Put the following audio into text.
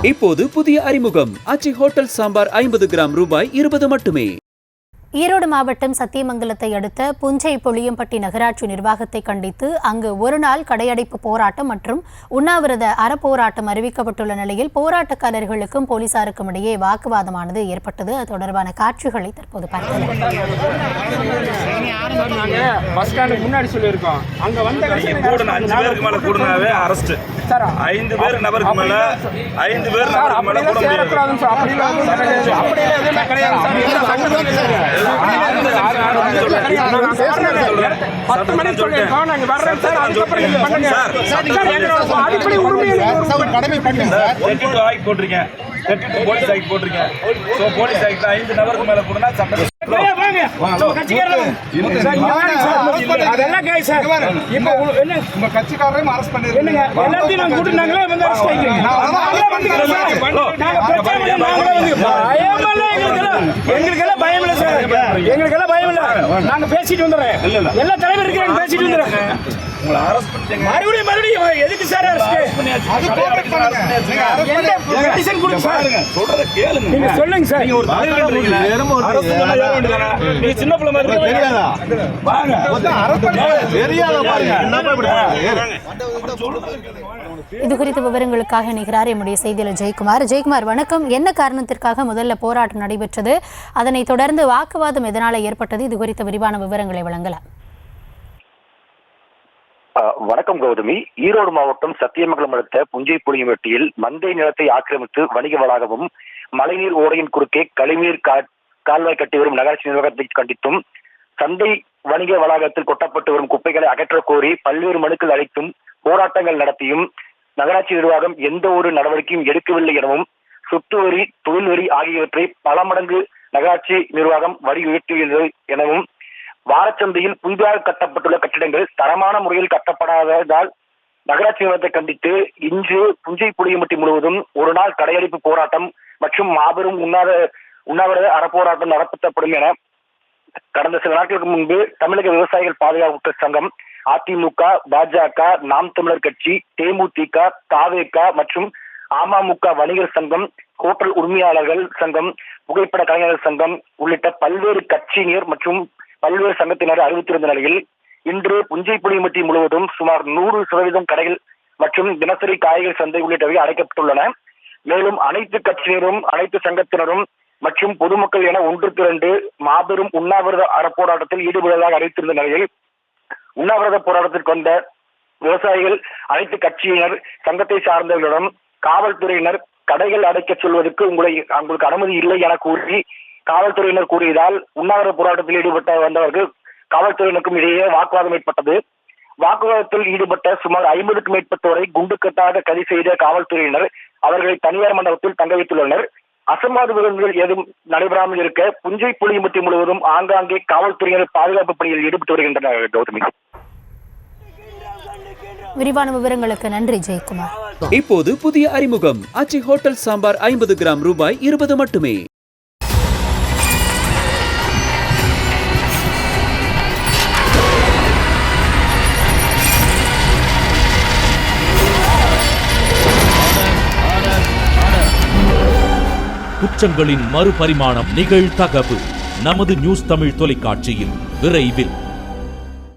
இப்போது புதிய அறிமுகம் ஆச்சி ஹோட்டல் சாம்பார் 50 கிராம் ரூபாய் 20 மட்டுமே. ஈரோடு மாவட்டம் சத்தியமங்கலத்தை அடுத்த புஞ்சை புளியம்பட்டி நகராட்சி நிர்வாகத்தை கண்டித்து அங்கு ஒருநாள் கடையடைப்பு போராட்டம் மற்றும் உண்ணாவிரத அறப்போராட்டம் அறிவிக்கப்பட்டுள்ள நிலையில் போராட்டக்காரர்களுக்கும் போலீசாருக்கும் இடையே வாக்குவாதமானது ஏற்பட்டது. அது தொடர்பான காட்சிகளை தற்போது பார்க்கலாம். எங்களுக்கெல்லாம் பயம் இல்ல. நாங்க பேசிட்டு வந்துடுறேன். எல்லா தலைவர் இருக்கிறாங்க, பேசிட்டு வந்துடுறேன். மறுபடியும் எதுக்கு சார் நீங்க சொல்லுங்க சார். சின்ன பிள்ளை மாதிரி இது குறித்த விவரங்களுக்காக இணைகிறார் எம்முடைய செய்தியாளர் ஜெயக்குமார். ஜெயக்குமார், வணக்கம். என்ன காரணத்திற்காக முதல்ல போராட்டம் நடைபெற்றது, அதனைத் தொடர்ந்து வாக்குவாதம் எதனால ஏற்பட்டது, இது குறித்த விரிவான விவரங்களை வழங்கலாம். வணக்கம் கௌதமி. ஈரோடு மாவட்டம் சத்தியமங்கலம் அடுத்த புஞ்சை புளியம்பட்டியில் மந்தை நிலத்தை ஆக்கிரமித்து வணிக வளாகமும் மழைநீர் ஓடையின் குறுக்கே கழிவுநீர் கால்வாய் கட்டி வரும் நகராட்சி நிர்வாகத்தை கண்டித்தும் சந்தை வணிக வளாகத்தில் கொட்டப்பட்டு வரும் குப்பைகளை அகற்றக் கோரி பல்வேறு மனுக்கள் அளித்தும் போராட்டங்கள் நடத்தியும் நகராட்சி நிர்வாகம் எந்த ஒரு நடவடிக்கையும் எடுக்கவில்லை எனவும் சொத்து வரி, தொழில் வரி ஆகியவற்றை பல மடங்கு நகராட்சி நிர்வாகம் வரி உயர்த்தியது எனவும் வாரச்சந்தையில் புதிதாக கட்டப்பட்டுள்ள கட்டிடங்கள் தரமான முறையில் கட்டப்படாததால் நகராட்சி நிர்வாகத்தை கண்டித்து இன்று புஞ்சை புளியம்பட்டி முழுவதும் ஒரு நாள் கடையடைப்பு போராட்டம் மற்றும் மாபெரும் உண்ணாவிரத அறப்போராட்டம் நடத்தப்படும் என கடந்த சில நாட்களுக்கு முன்பு தமிழக விவசாயிகள் பாதுகாப்பு சங்கம், அதிமுக, பாஜக, நாம் தமிழர் கட்சி, தேமுதிக, தாவேக மற்றும் அமமுக வணிகர் சங்கம், ஹோட்டல் உரிமையாளர்கள் சங்கம், புகைப்பட கலைஞர்கள் சங்கம் உள்ளிட்ட பல்வேறு கட்சியினர் மற்றும் பல்வேறு சங்கத்தினர் அறிவித்திருந்த நிலையில் இன்று புஞ்சை புளியம்பட்டி முழுவதும் சுமார் 100% கடைகள் மற்றும் தினசரி காய்கறி சந்தை உள்ளிட்டவை அடைக்கப்பட்டுள்ளன. மேலும் அனைத்து கட்சியினரும், அனைத்து சங்கத்தினரும் மற்றும் பொதுமக்கள் என 1-2 மாபெரும் உண்ணாவிரத அறப்போராட்டத்தில் ஈடுபடுவதாக அறிவித்திருந்த நிலையில் உண்ணாவிரத போராட்டத்திற்கு வந்த விவசாயிகள், அனைத்து கட்சியினர், சங்கத்தை சார்ந்தவர்களிடம் காவல்துறையினர் கடைகள் அடைக்க சொல்வதற்கு உங்களுக்கு அனுமதி இல்லை என கூறி காவல்துறையினர் கூறியதால் உண்ணாவிரத போராட்டத்தில் ஈடுபட்ட வந்தவர்கள் காவல்துறையினருக்கும் இடையே வாக்குவாதம் ஏற்பட்டது. வாக்குவாதத்தில் ஈடுபட்ட சுமார் 50க்கும் மேற்பட்டோரை குண்டுக்கட்டாக கைது செய்த காவல்துறையினர் அவர்களை தனியார் மண்டபத்தில் தங்க வைத்துள்ளனர். அசம்பாவிதங்கள் எதுவும் நடைபெறாமல் இருக்க புஞ்சை புளியம்பட்டி முழுவதும் ஆங்காங்கே காவல்துறையினர் பாதுகாப்பு பணியில் ஈடுபட்டு வருகின்றனர். கௌதமி, விரிவான விவரங்களுக்கு நன்றி ஜெயக்குமார். இப்போது புதிய அறிமுகம் ஆச்சி ஹோட்டல் சாம்பார் 50 கிராம் ரூபாய் 20 மட்டுமே. குற்றங்களின் மறுபரிமாணம் நிகழ்தகவு நமது நியூஸ் தமிழ் தொலைக்காட்சியில் விரைவில்.